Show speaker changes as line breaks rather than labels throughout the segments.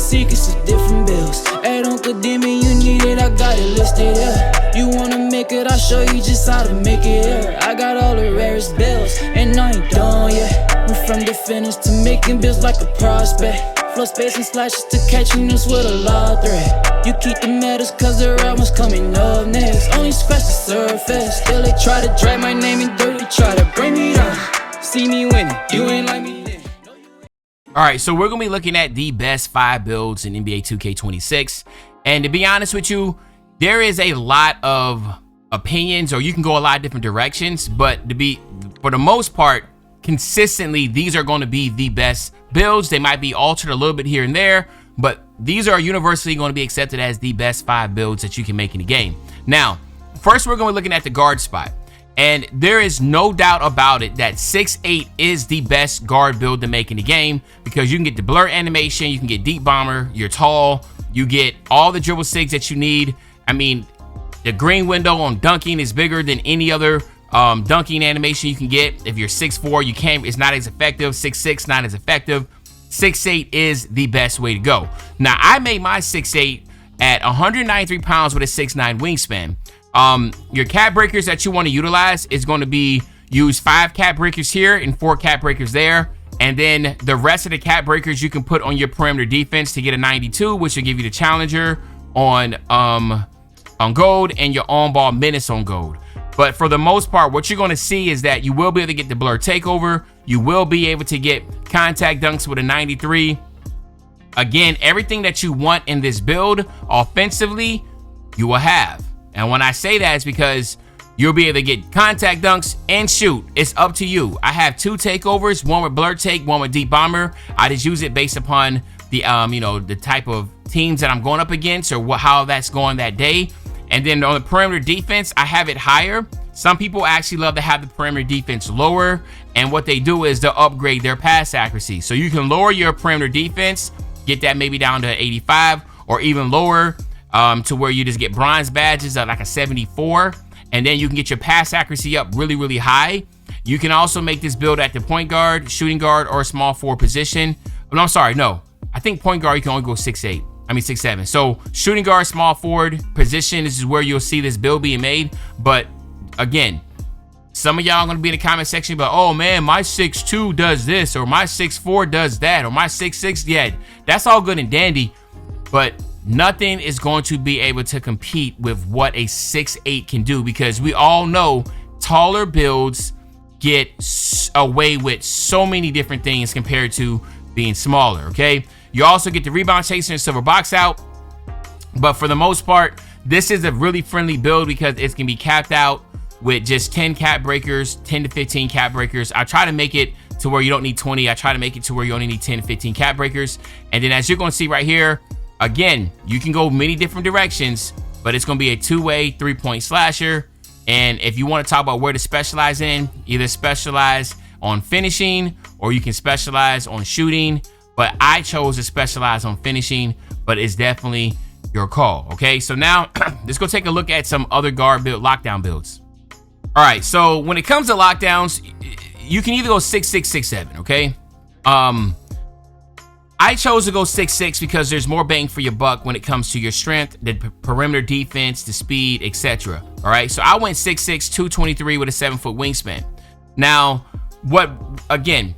secrets of different bills. At Uncle Demon, you need it, I got it listed here. You wanna make it, I'll show you just how to make it here. I got all the rarest bills, and I ain't done yet. Went from the finish to making bills like a prospect. Flow space and slashes to catching us with a lot of threat. You keep the medals cause the right one's coming up next. Only scratch the surface, still they try to drag my name in dirt. They try to bring me down, see me winning, you ain't like me then.
Alright, so we're going to be looking at the best 5 builds in NBA 2K26. And to be honest with you, there is a lot of opinions, or you can go a lot of different directions, but for the most part, consistently, these are going to be the best builds. They might be altered a little bit here and there, but these are universally going to be accepted as the best 5 builds that you can make in the game. Now, first we're going to be looking at the guard spot. And there is no doubt about it that 6'8 is the best guard build to make in the game, because you can get the blur animation, you can get deep bomber, you're tall, you get all the dribble sigs that you need. I mean, the green window on dunking is bigger than any other dunking animation you can get. If you're 6'4, you can't, it's not as effective. 6'6, not as effective. 6'8 is the best way to go. Now, I made my 6'8 at 193 pounds with a 6'9 wingspan. Your cap breakers that you want to utilize is going to be use 5 cap breakers here and 4 cap breakers there. And then the rest of the cap breakers you can put on your perimeter defense to get a 92, which will give you the challenger on gold and your on-ball minutes on gold. But for the most part, what you're going to see is that you will be able to get the blur takeover. You will be able to get contact dunks with a 93. Again, everything that you want in this build offensively, you will have. And when I say that, it's because you'll be able to get contact dunks and shoot. It's up to you. I have 2 takeovers, one with blur take, one with deep bomber. I just use it based upon the the type of teams that I'm going up against, or how that's going that day. And then on the perimeter defense, I have it higher. Some people actually love to have the perimeter defense lower, and what they do is they'll upgrade their pass accuracy. So you can lower your perimeter defense, get that maybe down to 85, or even lower to where you just get bronze badges at like a 74, and then you can get your pass accuracy up really, really high. You can also make this build at the point guard, shooting guard, or small forward position. Oh, no, I'm sorry, no. I think point guard you can only go 6'8. I mean 6'7. So shooting guard, small forward position, this is where you'll see this build being made. But again, some of y'all are going to be in the comment section, but oh man, my 6'2 does this, or my 6'4 does that, or my 6'6, yeah, that's all good and dandy, but nothing is going to be able to compete with what a 6'8 can do, because we all know taller builds get away with so many different things compared to being smaller, okay? You also get the rebound chaser and silver box out, but for the most part, this is a really friendly build because it can be capped out with just 10 cap breakers, 10 to 15 cap breakers. I try to make it to where you don't need 20. I try to make it to where you only need 10 to 15 cap breakers. And then as you're going to see right here, again, you can go many different directions, but it's going to be a 2-way 3-point slasher. And if you want to talk about where to specialize in, either specialize on finishing or you can specialize on shooting. But I chose to specialize on finishing, but it's definitely your call. Okay, so now let's go take a look at some other guard build lockdown builds. All right, so when it comes to lockdowns, you can either go 6'6", 6'7", okay? I chose to go 6'6" because there's more bang for your buck when it comes to your strength, the perimeter defense, the speed, etc. All right, so I went 6'6", 223 with a 7-foot wingspan. Now, again,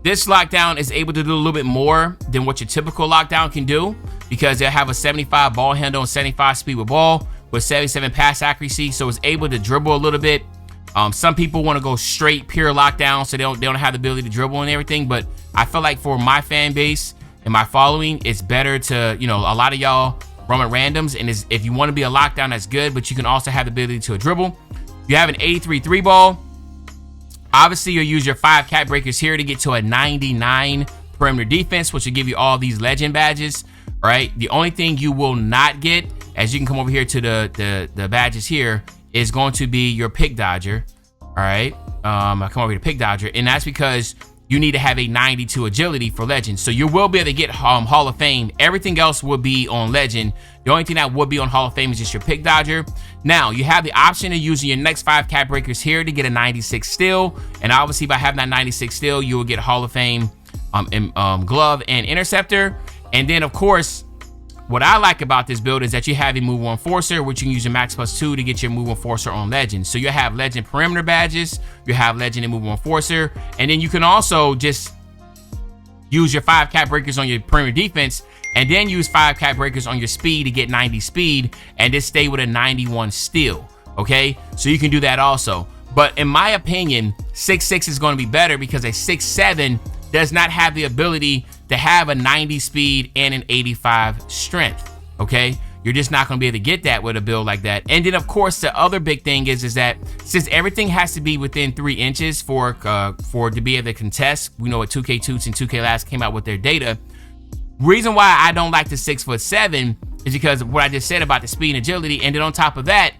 this lockdown is able to do a little bit more than what your typical lockdown can do, because they'll have a 75 ball handle and 75 speed with ball with 77 pass accuracy, so it's able to dribble a little bit. Some people want to go straight pure lockdown, so they don't have the ability to dribble and everything, but I feel like for my fan base and my following, it's better to, a lot of y'all run at randoms, and if you want to be a lockdown, that's good, but you can also have the ability to dribble. You have an 83 3 ball. Obviously, you'll use your 5 cap breakers here to get to a 99 perimeter defense, which will give you all these legend badges. All right. The only thing you will not get, as you can come over here to the badges here, is going to be your pick dodger. All right. I come over here to pick dodger, and that's because you need to have a 92 agility for legend. So you will be able to get Hall of Fame. Everything else will be on legend. The only thing that would be on Hall of Fame is just your pick dodger. Now, you have the option of using your next 5 cap breakers here to get a 96 steal. And obviously, by having that 96 steal, you will get Hall of Fame glove and interceptor. And then of course, what I like about this build is that you have a move one enforcer, which you can use your max +2 to get your move enforcer on legend. So you have legend perimeter badges, you have legend and move one enforcer, and then you can also just use your 5 cap breakers on your perimeter defense, and then use 5 cap breakers on your speed to get 90 speed, and just stay with a 91 steal. Okay, so you can do that also. But in my opinion, 6'6" is going to be better because a 6'7" does not have the ability to have a 90 speed and an 85 strength. Okay, you're just not going to be able to get that with a build like that. And then of course the other big thing is that since everything has to be within 3 inches for to be able to contest, we know what 2K Toots and 2K Labs came out with their data. Reason why I don't like the 6'7" is because of what I just said about the speed and agility. And then on top of that,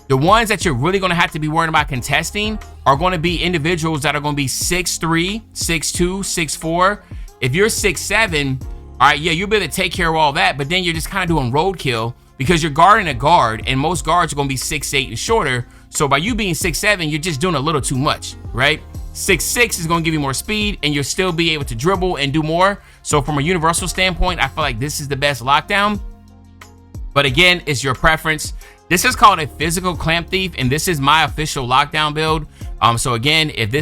the ones that you're really going to have to be worried about contesting are going to be individuals that are going to be 6'3", 6'2", 6'4". If you're 6'7", all right, yeah, you'll be able to take care of all that, but then you're just kind of doing roadkill because you're guarding a guard, and most guards are going to be 6'8" and shorter. So by you being 6'7", you're just doing a little too much, right? 6'6" is going to give you more speed, and you'll still be able to dribble and do more. So from a universal standpoint, I feel like this is the best lockdown. But again, it's your preference. This is called a physical clamp thief, and this is my official lockdown build. So again, if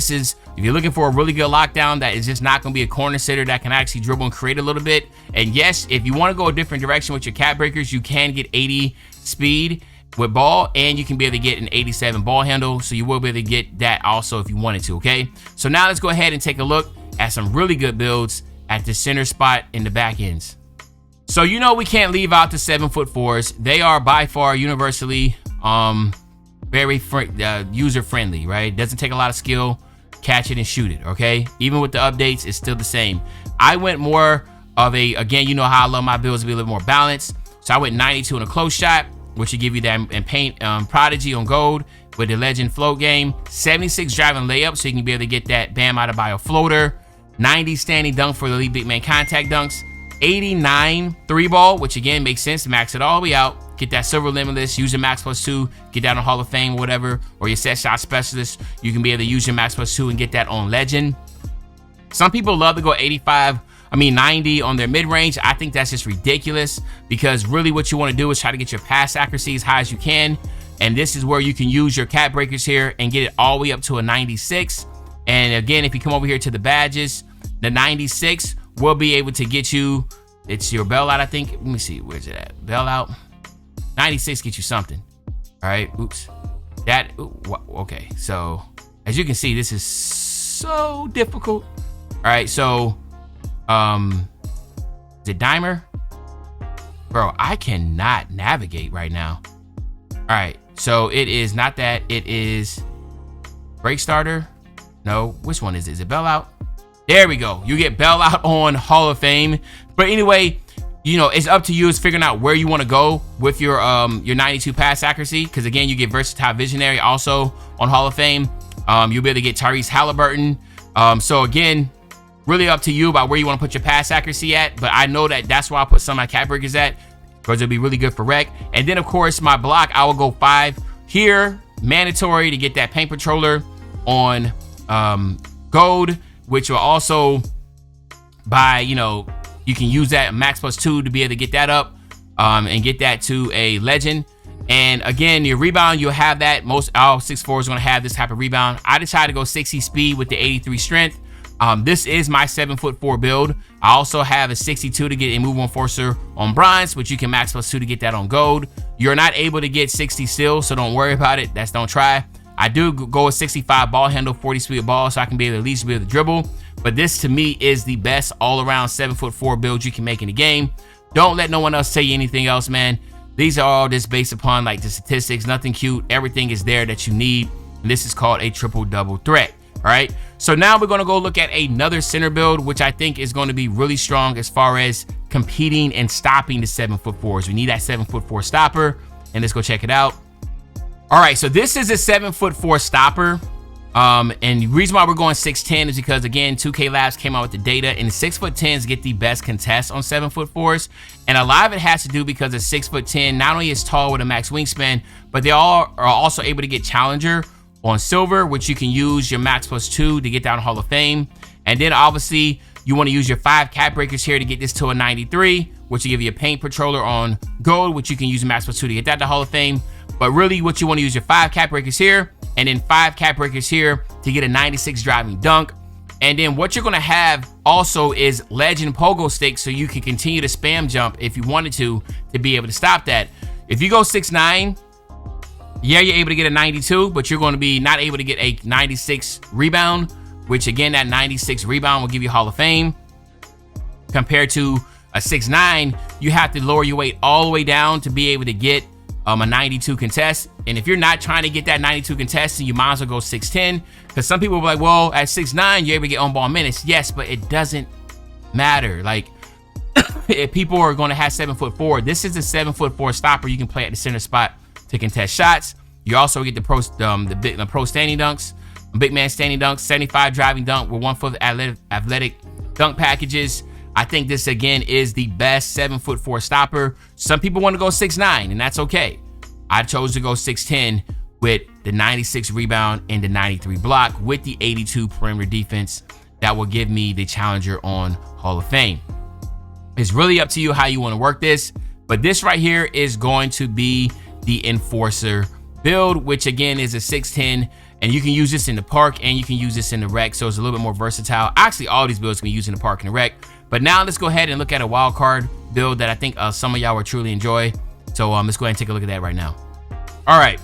you're looking for a really good lockdown that is just not going to be a corner sitter that can actually dribble and create a little bit, and yes, if you want to go a different direction with your cap breakers, you can get 80 speed with ball, and you can be able to get an 87 ball handle, so you will be able to get that also if you wanted to. Okay, so now let's go ahead and take a look at some really good builds at the center spot in the back ends. So you know we can't leave out the 7'4s. They are by far universally very user friendly, right? Doesn't take a lot of skill. Catch it and shoot it, okay? Even with the updates, it's still the same. I went more of again, you know how I love my builds to be a little more balanced. So I went 92 in a close shot, which will give you that and paint Prodigy on gold with the legend float game. 76 driving layup, so you can be able to get that Bam Adebayo floater. 90 standing dunk for the elite big man contact dunks. 89 3 ball, which again makes sense to max it all the way out. Get that silver limitless, use your max +2, get that on Hall of Fame or whatever, or your set shot specialist. You can be able to use your max +2 and get that on legend. Some people love to go 90 on their mid-range. I think that's just ridiculous because really what you want to do is try to get your pass accuracy as high as you can. And this is where you can use your cap breakers here and get it all the way up to a 96. And again, if you come over here to the badges, the 96 will be able to get you, it's your bailout, I think. Let me see, where's it at? Bailout. 96 gets you something. All right, oops. Okay, so as you can see, this is so difficult. All right, so, is it Dimer? Bro, I cannot navigate right now. All right, so it is not that, it is Break Starter. No, which one is it? Is it Bailout? There we go. You get Bailout on Hall of Fame. But anyway, you know, it's up to you. It's figuring out where you want to go with your 92 pass accuracy. Because again, you get Versatile Visionary also on Hall of Fame. You'll be able to get Tyrese Halliburton. So again, really up to you about where you want to put your pass accuracy at. But I know that's where I put some of my cap breakers at, because it'll be really good for rec. And then of course my block, I will go 5 here, mandatory to get that paint controller on gold, which will also buy, you know, you can use that max +2 to be able to get that up and get that to a legend. And again, your rebound, you'll have that. All 6'4s are going to have this type of rebound. I decided to go 60 speed with the 83 strength. This is my 7'4" build. I also have a 62 to get a move enforcer on bronze, which you can max +2 to get that on gold. You're not able to get 60 still, so don't worry about it. Don't try. I do go with 65 ball handle, 40 speed ball, so I can be able to at least be able to dribble. But this to me is the best all-around 7'4" build you can make in the game. Don't let no one else tell you anything else, man. These are all just based upon like the statistics, nothing cute. Everything is there that you need. And this is called a triple-double threat. All right. So now we're going to go look at another center build, which I think is going to be really strong as far as competing and stopping the 7'4s. We need that 7'4" stopper, and let's go check it out. All right, so this is a 7'4" stopper. And the reason why we're going 6'10" is because, again, 2K Labs came out with the data, and 6'10s get the best contests on 7'4s. And a lot of it has to do because a 6'10" not only is tall with a max wingspan, but they all are also able to get challenger on silver, which you can use your max +2 to get down to Hall of Fame. And then obviously You want to use your 5 cap breakers here to get this to a 93, which will give you a paint patroller on gold, which you can use Max Plus 2 to get that to Hall of Fame. But really what you want to use your 5 cap breakers here, and then 5 cap breakers here to get a 96 driving dunk. And then what you're going to have also is legend pogo sticks, so you can continue to spam jump if you wanted to be able to stop that. If you go 6'9", yeah, you're able to get a 92, but you're going to be not able to get a 96 rebound, which again, that 96 rebound will give you Hall of Fame. Compared to a 6'9", you have to lower your weight all the way down to be able to get a 92 contest. And if you're not trying to get that 92 contest, then you might as well go 6'10", because some people will be like, well, at 6'9", you're able to get on ball minutes. Yes, but it doesn't matter. Like, if people are going to have 7'4", this is a 7'4" stopper you can play at the center spot to contest shots. You also get the pro standing dunks, big man standing dunks, 75 driving dunk with 1 foot athletic dunk packages. I think this again is the best 7'4" stopper. Some people want to go 6'9", and that's okay. I chose to go 6'10" with the 96 rebound and the 93 block with the 82 perimeter defense. That will give me the challenger on Hall of Fame. It's really up to you how you want to work this, but this right here is going to be the enforcer build, which again is a 6'10", and you can use this in the park and you can use this in the rec, so it's a little bit more versatile. Actually, all these builds can be used in the park and the rec. But now let's go ahead and look at a wild card build that I think some of y'all will truly enjoy. So let's go ahead and take a look at that right now. All right,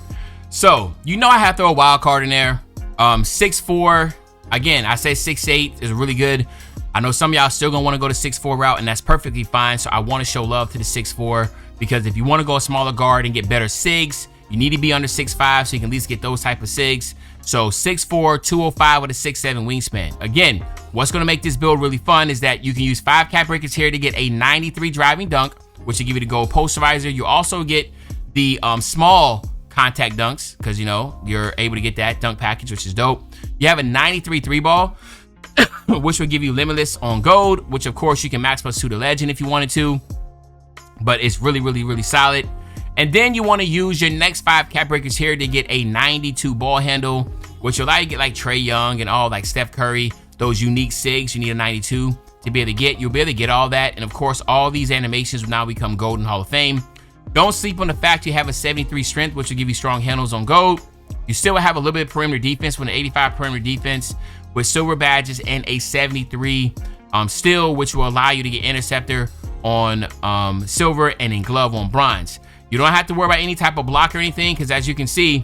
so you know I have to throw a wild card in there. 6'4", again, I say 6'8" is really good. I know some of y'all still gonna want to go to 6'4" route, and that's perfectly fine. So I want to show love to the 6'4", because if you want to go a smaller guard and get better SIGs, you need to be under 6'5", so you can at least get those type of SIGs. So 6'4", 205 with a 6'7" wingspan. Again, what's going to make this build really fun is that you can use 5 cap breakers here to get a 93 driving dunk, which will give you the gold posterizer. You also get the small contact dunks, because, you know, you're able to get that dunk package, which is dope. You have a 93 3 ball, which will give you limitless on gold, which of course you can Max Plus 2 to legend if you wanted to. But it's really, really, really solid. And then you want to use your next 5 cap breakers here to get a 92 ball handle, which will allow you to get like Trae Young and all like Steph Curry, those unique SIGs you need a 92 to be able to get. You'll be able to get all that. And of course, all these animations will now become Golden Hall of Fame. Don't sleep on the fact you have a 73 strength, which will give you strong handles on gold. You still will have a little bit of perimeter defense with an 85 perimeter defense with silver badges and a 73 steel, which will allow you to get interceptor on silver and in glove on bronze. You don't have to worry about any type of block or anything, because as you can see,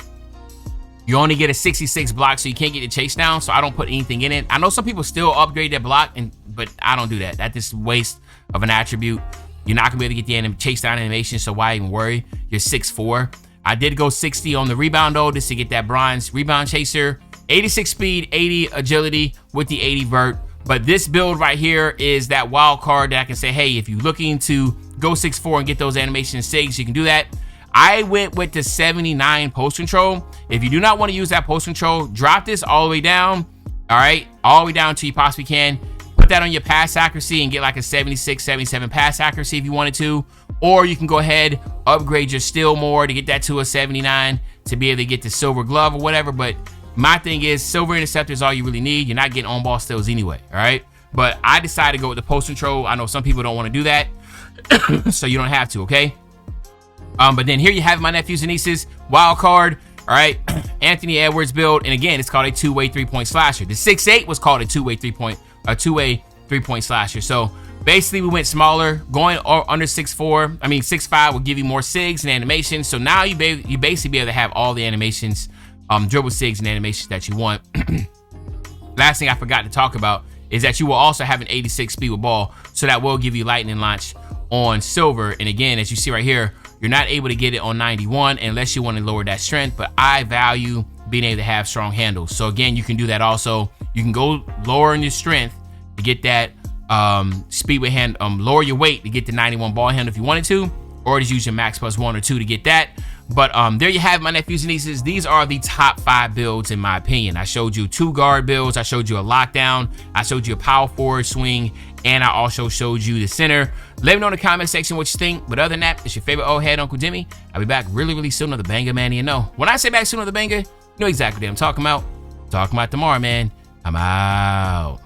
you only get a 66 block, so you can't get the chase down, so I don't put anything in it. I know some people still upgrade their block, but I don't do that. That's just waste of an attribute. You're not going to be able to get the chase down animation, so why even worry? You're 6'4". I did go 60 on the rebound, though, just to get that bronze rebound chaser. 86 speed, 80 agility with the 80 vert. But this build right here is that wild card that I can say, hey, if you're looking to go 6'4" and get those animation SIGs, you can do that. I went with the 79 post control. If you do not want to use that post control, drop this all the way down. All right, all the way down till you possibly can. Put that on your pass accuracy and get like a 76, 77 pass accuracy if you wanted to. Or you can go ahead, upgrade your steel more to get that to a 79 to be able to get the silver glove or whatever. But my thing is, silver interceptor is all you really need. You're not getting on-ball steals anyway, all right? But I decided to go with the post control. I know some people don't want to do that, so you don't have to, okay? But then here you have my nephews and nieces wild card, all right? Anthony Edwards build, and again, it's called a two-way three-point slasher. The 6'8" was called a two-way three-point slasher. So basically, we went smaller, going under 6'4". I mean, 6'5" will give you more SIGs and animations. So now you basically be able to have all the animations, dribble SIGs and animations that you want. Last thing I forgot to talk about is that you will also have an 86 speed with ball, so that will give you lightning launch on silver. And again, as you see right here, you're not able to get it on 91 unless you want to lower that strength, but I value being able to have strong handles. So again, you can do that also. You can go lower in your strength to get that speed with hand, lower your weight to get the 91 ball handle if you wanted to, or just use your max plus 1 or 2 to get that. But there you have it, my nephews and nieces. These are the top 5 builds in my opinion. I showed you 2 guard builds, I showed you a lockdown, I showed you a power forward swing, and I also showed you the center. Let me know in the comment section what you think. But other than that, it's your favorite old head, Uncle Jimmy. I'll be back really, really soon on the banger, man. You know, when I say back soon on the banger, you know exactly what I'm talking about. Talking about tomorrow, man. I'm out.